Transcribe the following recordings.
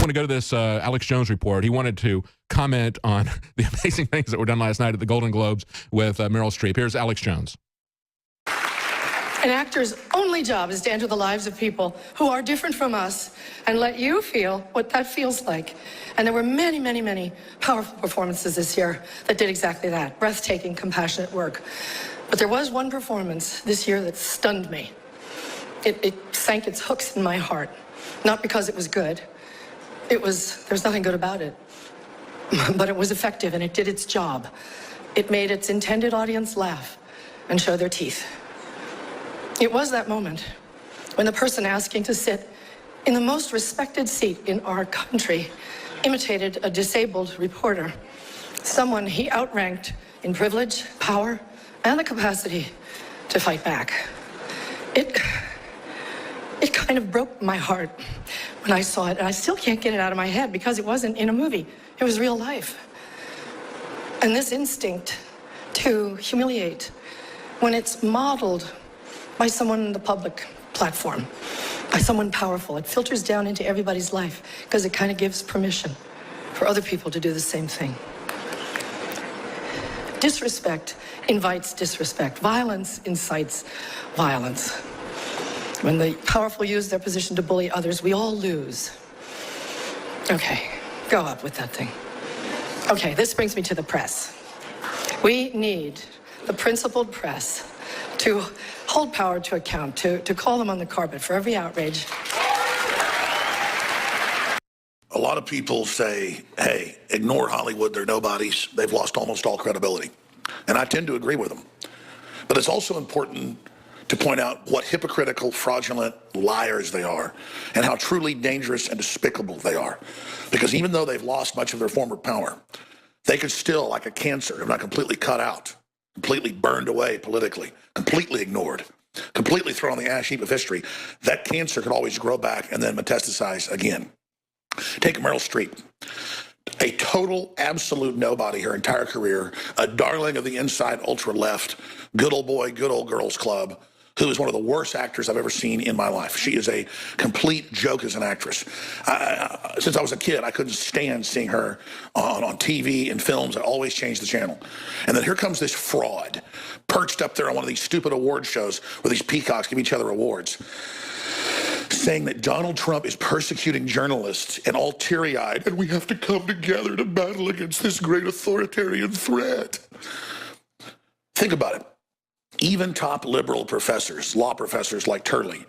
want to go to this Alex Jones report. He wanted to comment on the amazing things that were done last night at the Golden Globes with Meryl Streep. Here's Alex Jones. An actor's only job is to enter the lives of people who are different from us and let you feel what that feels like. And there were many, many, many powerful performances this year that did exactly that. Breathtaking, compassionate work. But there was one performance this year that stunned me. It sank its hooks in my heart. Not because it was good. There's nothing good about it. But it was effective and it did its job. It made its intended audience laugh and show their teeth. It was that moment when the person asking to sit in the most respected seat in our country imitated a disabled reporter, someone he outranked in privilege, power, and the capacity to fight back. It kind of broke my heart when I saw it, and I still can't get it out of my head because it wasn't in a movie. It was real life. And this instinct to humiliate, when it's modeled by someone in the public platform, by someone powerful, it filters down into everybody's life because it kind of gives permission for other people to do the same thing. Disrespect invites disrespect. Violence incites violence. When the powerful use their position to bully others, we all lose. Okay, go up with that thing. Okay, this brings me to the press. We need the principled press to hold power to account, to call them on the carpet for every outrage. A lot of people say, hey, ignore Hollywood, they're nobodies, they've lost almost all credibility. And I tend to agree with them. But it's also important to point out what hypocritical, fraudulent liars they are and how truly dangerous and despicable they are. Because even though they've lost much of their former power, they could still, like a cancer, if not completely cut out, completely burned away politically, completely ignored, completely thrown on the ash heap of history, that cancer could always grow back and then metastasize again. Take Meryl Streep, a total, absolute nobody her entire career, a darling of the inside ultra-left, good old boy, good old girls club, who is one of the worst actors I've ever seen in my life. She is a complete joke as an actress. Since I was a kid, I couldn't stand seeing her on TV and films. I always changed the channel. And then here comes this fraud, perched up there on one of these stupid award shows where these peacocks give each other awards, saying that Donald Trump is persecuting journalists and all teary-eyed, and we have to come together to battle against this great authoritarian threat. Think about it. Even top liberal professors, law professors like Turley,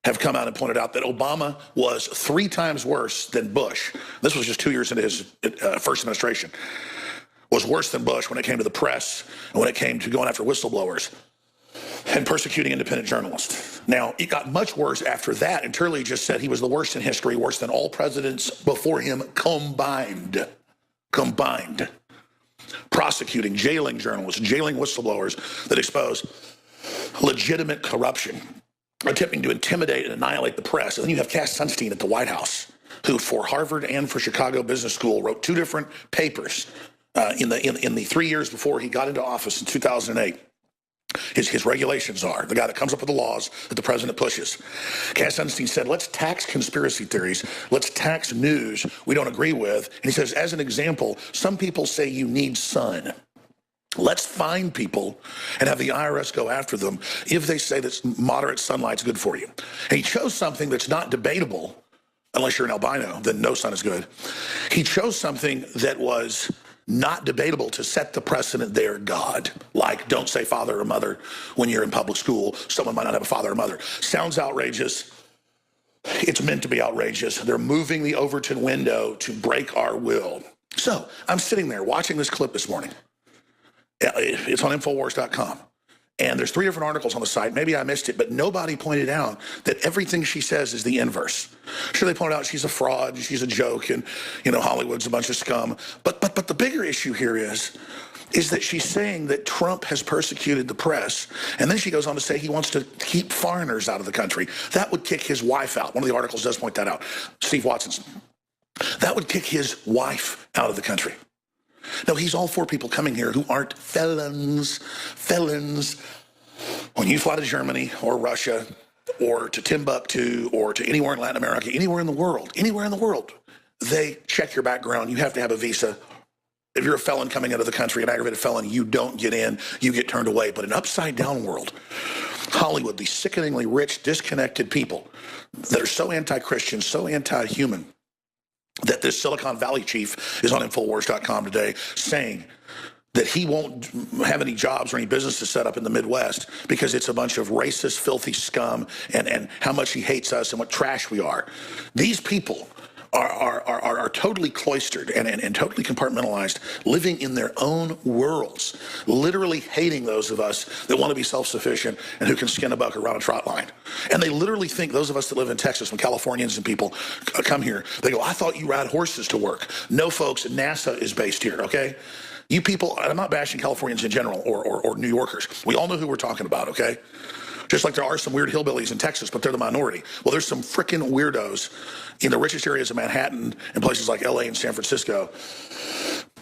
have come out and pointed out that Obama was 3 times worse than Bush. This was just 2 years into his first administration. Was worse than Bush when it came to the press and when it came to going after whistleblowers and persecuting independent journalists. Now, it got much worse after that, and Turley just said he was the worst in history, worse than all presidents before him combined. Prosecuting, jailing journalists, jailing whistleblowers that expose legitimate corruption, attempting to intimidate and annihilate the press. And then you have Cass Sunstein at the White House, who for Harvard and for Chicago Business School wrote 2 different papers in the 3 years before he got into office in 2008. His regulations are, the guy that comes up with the laws that the president pushes. Cass Sunstein said, let's tax conspiracy theories. Let's tax news we don't agree with. And he says, as an example, some people say you need sun. Let's find people and have the IRS go after them if they say that moderate sunlight's good for you. And he chose something that's not debatable, unless you're an albino, then no sun is good. He chose something that was not debatable to set the precedent there, God. Like, don't say father or mother when you're in public school. Someone might not have a father or mother. Sounds outrageous. It's meant to be outrageous. They're moving the Overton window to break our will. So I'm sitting there watching this clip this morning. It's on Infowars.com. And there's 3 different articles on the site. Maybe I missed it, but nobody pointed out that everything she says is the inverse. Sure, they pointed out she's a fraud, she's a joke, and, you know, Hollywood's a bunch of scum. But the bigger issue here is that she's saying that Trump has persecuted the press, and then she goes on to say he wants to keep foreigners out of the country. That would kick his wife out. One of the articles does point that out. Steve Watson's. That would kick his wife out of the country. No, he's all for people coming here who aren't felons. When you fly to Germany or Russia or to Timbuktu or to anywhere in Latin America, anywhere in the world, they check your background. You have to have a visa. If you're a felon coming into the country, an aggravated felon, you don't get in, you get turned away. But an upside down world, Hollywood, these sickeningly rich, disconnected people that are so anti-Christian, so anti-human, that this Silicon Valley chief is on Infowars.com today saying that he won't have any jobs or any businesses set up in the Midwest because it's a bunch of racist, filthy scum, and how much he hates us and what trash we are. These people are totally cloistered and totally compartmentalized, living in their own worlds, literally hating those of us that want to be self-sufficient and who can skin a buck around a trot line. And they literally think, those of us that live in Texas, when Californians and people come here, they go, I thought you ride horses to work. No, folks, NASA is based here, okay? You people, I'm not bashing Californians in general or New Yorkers. We all know who we're talking about, okay? Just like there are some weird hillbillies in Texas, but they're the minority. Well, there's some frickin' weirdos in the richest areas of Manhattan and places like LA and San Francisco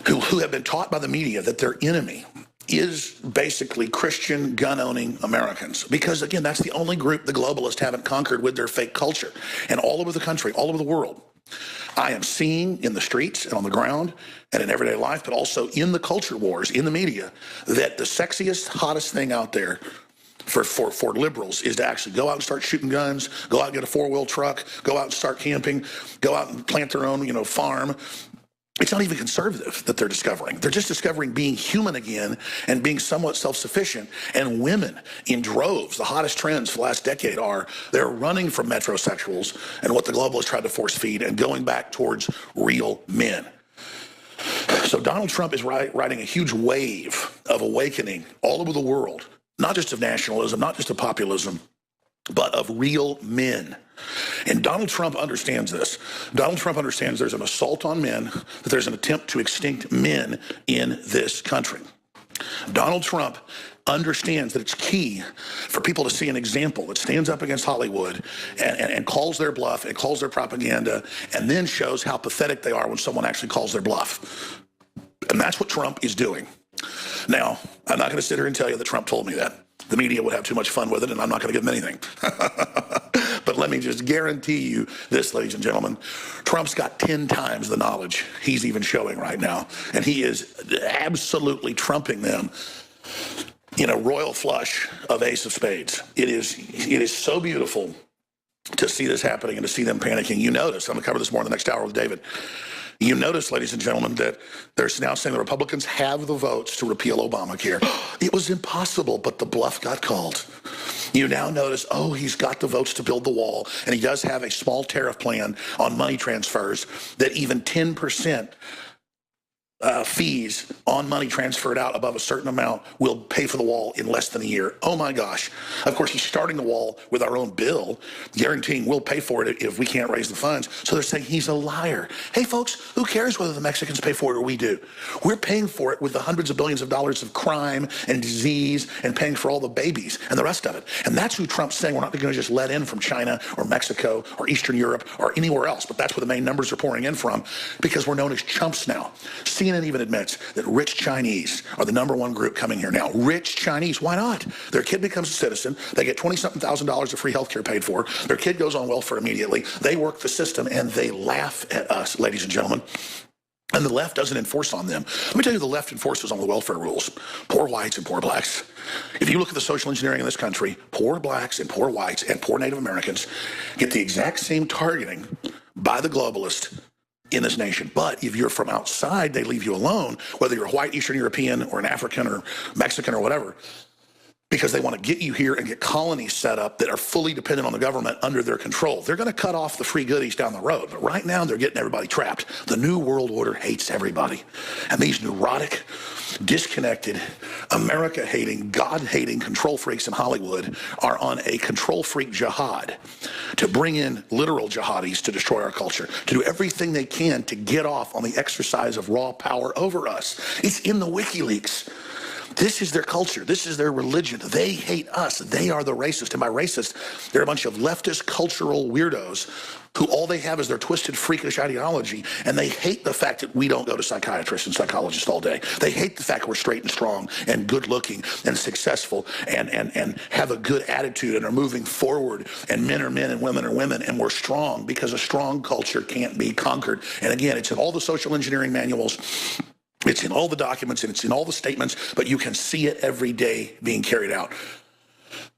who have been taught by the media that their enemy is basically Christian gun-owning Americans. Because, again, that's the only group the globalists haven't conquered with their fake culture. And all over the country, all over the world, I am seeing in the streets and on the ground and in everyday life, but also in the culture wars, in the media, that the sexiest, hottest thing out there for liberals is to actually go out and start shooting guns, go out and get a four-wheel truck, go out and start camping, go out and plant their own, farm. It's not even conservative that they're discovering. They're just discovering being human again and being somewhat self-sufficient. And women in droves, the hottest trends for the last decade are they're running from metrosexuals and what the globalists tried to force feed and going back towards real men. So Donald Trump is riding a huge wave of awakening all over the world, not just of nationalism, not just of populism, but of real men. And Donald Trump understands this. Donald Trump understands there's an assault on men, that there's an attempt to extinct men in this country. Donald Trump understands that it's key for people to see an example that stands up against Hollywood and calls their bluff and calls their propaganda and then shows how pathetic they are when someone actually calls their bluff. And that's what Trump is doing. Now, I'm not going to sit here and tell you that Trump told me that. The media would have too much fun with it, and I'm not going to give them anything. But let me just guarantee you this, ladies and gentlemen. Trump's got 10 times the knowledge he's even showing right now, and he is absolutely trumping them in a royal flush of ace of spades. It is so beautiful to see this happening and to see them panicking. You notice, I'm going to cover this more in the next hour with David. You notice, ladies and gentlemen, that they're now saying the Republicans have the votes to repeal Obamacare. It was impossible, but the bluff got called. You now notice, oh, he's got the votes to build the wall, and he does have a small tariff plan on money transfers that even 10% fees on money transferred out above a certain amount will pay for the wall in less than a year. Oh my gosh. Of course, he's starting the wall with our own bill, guaranteeing we'll pay for it if we can't raise the funds. So they're saying he's a liar. Hey folks, who cares whether the Mexicans pay for it or we do? We're paying for it with the hundreds of billions of dollars of crime and disease and paying for all the babies and the rest of it. And that's who Trump's saying we're not going to just let in from China or Mexico or Eastern Europe or anywhere else, but that's where the main numbers are pouring in from because we're known as chumps now. CNN even admits that rich Chinese are the #1 group coming here now. Rich Chinese, why not? Their kid becomes a citizen, they get $20-something thousand of free health care paid for, their kid goes on welfare immediately, they work the system, and they laugh at us, ladies and gentlemen. And the left doesn't enforce on them. Let me tell you who the left enforces on the welfare rules. Poor whites and poor blacks. If you look at the social engineering in this country, poor blacks and poor whites and poor Native Americans get the exact same targeting by the globalist in this nation. But if you're from outside, they leave you alone, whether you're a white, Eastern European, or an African, or Mexican, or whatever, because they want to get you here and get colonies set up that are fully dependent on the government under their control. They're going to cut off the free goodies down the road, but right now they're getting everybody trapped. The New World Order hates everybody. And these neurotic, disconnected, America-hating, God-hating control freaks in Hollywood are on a control freak jihad to bring in literal jihadis to destroy our culture, to do everything they can to get off on the exercise of raw power over us. It's in the WikiLeaks. This is their culture. This is their religion. They hate us. They are the racist. And by racist, they're a bunch of leftist cultural weirdos who all they have is their twisted, freakish ideology, and they hate the fact that we don't go to psychiatrists and psychologists all day. They hate the fact we're straight and strong and good-looking and successful and have a good attitude and are moving forward, and men are men and women are women, and we're strong because a strong culture can't be conquered. And again, it's in all the social engineering manuals. It's in all the documents and it's in all the statements, but you can see it every day being carried out.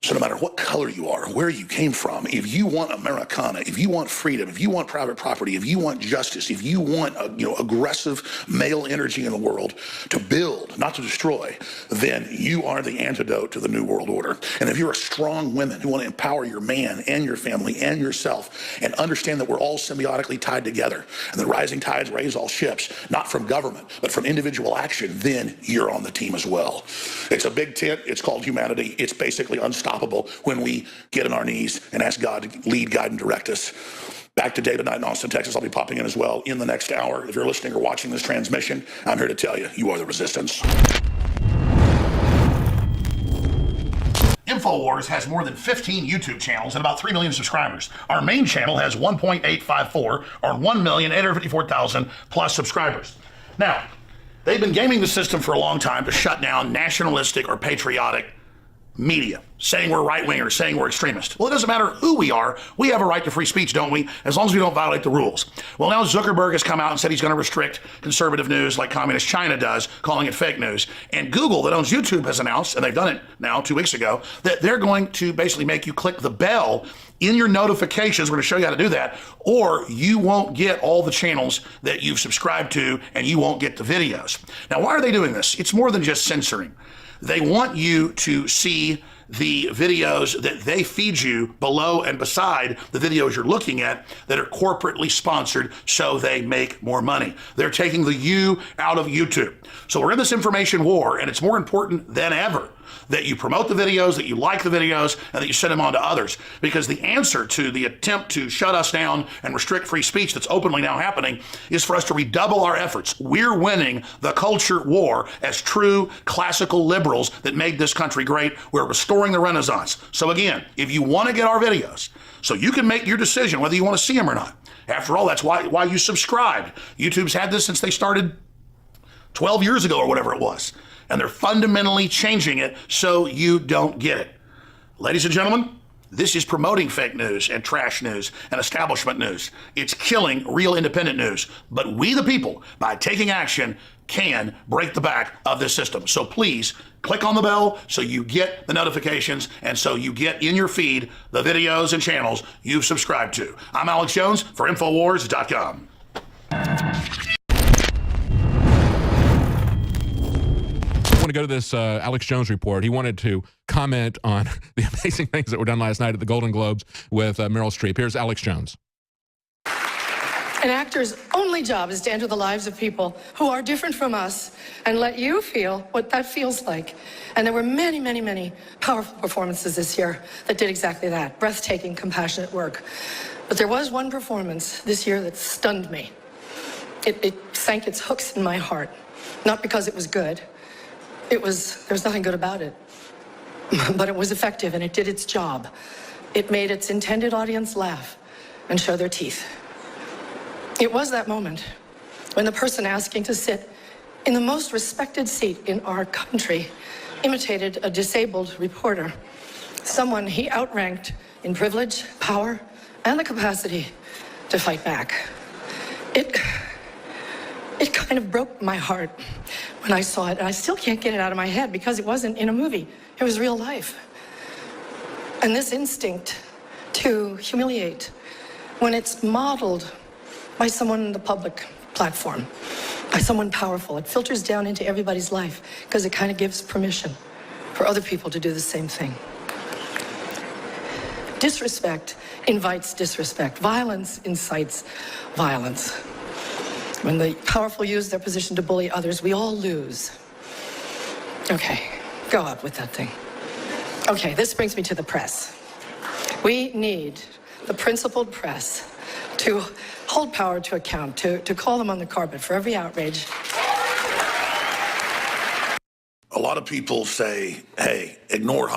So no matter what color you are, where you came from, if you want Americana, if you want freedom, if you want private property, if you want justice, if you want aggressive male energy in the world to build, not to destroy, then you are the antidote to the New World Order. And if you're a strong woman who want to empower your man and your family and yourself and understand that we're all symbiotically tied together and the rising tides raise all ships, not from government, but from individual action, then you're on the team as well. It's a big tent. It's called humanity. It's basically unstoppable when we get on our knees and ask God to lead, guide, and direct us. Back to David Knight in Austin, Texas. I'll be popping in as well in the next hour. If you're listening or watching this transmission, I'm here to tell you, you are the resistance. InfoWars has more than 15 YouTube channels and about 3 million subscribers. Our main channel has 1.854 or 1,854,000 plus subscribers. Now, they've been gaming the system for a long time to shut down nationalistic or patriotic media, saying we're right-wingers, saying we're extremists. Well, it doesn't matter who we are. We have a right to free speech, don't we? As long as we don't violate the rules. Well, now Zuckerberg has come out and said he's going to restrict conservative news like communist China does, calling it fake news. And Google, that owns YouTube, has announced, and they've done it now 2 weeks ago, that they're going to basically make you click the bell in your notifications. We're going to show you how to do that, or you won't get all the channels that you've subscribed to, and you won't get the videos. Now, why are they doing this? It's more than just censoring. They want you to see the videos that they feed you below and beside the videos you're looking at that are corporately sponsored so they make more money. They're taking the you out of YouTube. So we're in this information war, and it's more important than ever that you promote the videos, that you like the videos, and that you send them on to others. Because the answer to the attempt to shut us down and restrict free speech that's openly now happening is for us to redouble our efforts. We're winning the culture war as true classical liberals that made this country great. We're restoring the Renaissance. So again, if you want to get our videos, so you can make your decision whether you want to see them or not. After all, that's why you subscribed. YouTube's had this since they started 12 years ago or whatever it was. And they're fundamentally changing it so you don't get it. Ladies and gentlemen, this is promoting fake news and trash news and establishment news. It's killing real independent news. But we, the people, by taking action, can break the back of this system. So please click on the bell so you get the notifications and so you get in your feed the videos and channels you've subscribed to. I'm Alex Jones for Infowars.com. To go to this Alex Jones report, he wanted to comment on the amazing things that were done last night at the Golden Globes with Meryl Streep. Here's Alex Jones. An actor's only job is to enter the lives of people who are different from us and let you feel what that feels like. And there were many, many, many powerful performances this year that did exactly that. Breathtaking, compassionate work. But there was one performance this year that stunned me. It sank its hooks in my heart. Not because it was good. There's nothing good about it. But it was effective and it did its job. It made its intended audience laugh and show their teeth. It was that moment when the person asking to sit in the most respected seat in our country imitated a disabled reporter, someone he outranked in privilege, power, and the capacity to fight back. It kind of broke my heart when I saw it, and I still can't get it out of my head because it wasn't in a movie. It was real life. And this instinct to humiliate, when it's modeled by someone in the public platform, by someone powerful, it filters down into everybody's life because it kind of gives permission for other people to do the same thing. Disrespect invites disrespect. Violence incites violence. When the powerful use their position to bully others, we all lose. Okay, go up with that thing. Okay, this brings me to the press. We need the principled press to hold power to account, to call them on the carpet for every outrage. A lot of people say, hey, ignore Hollywood.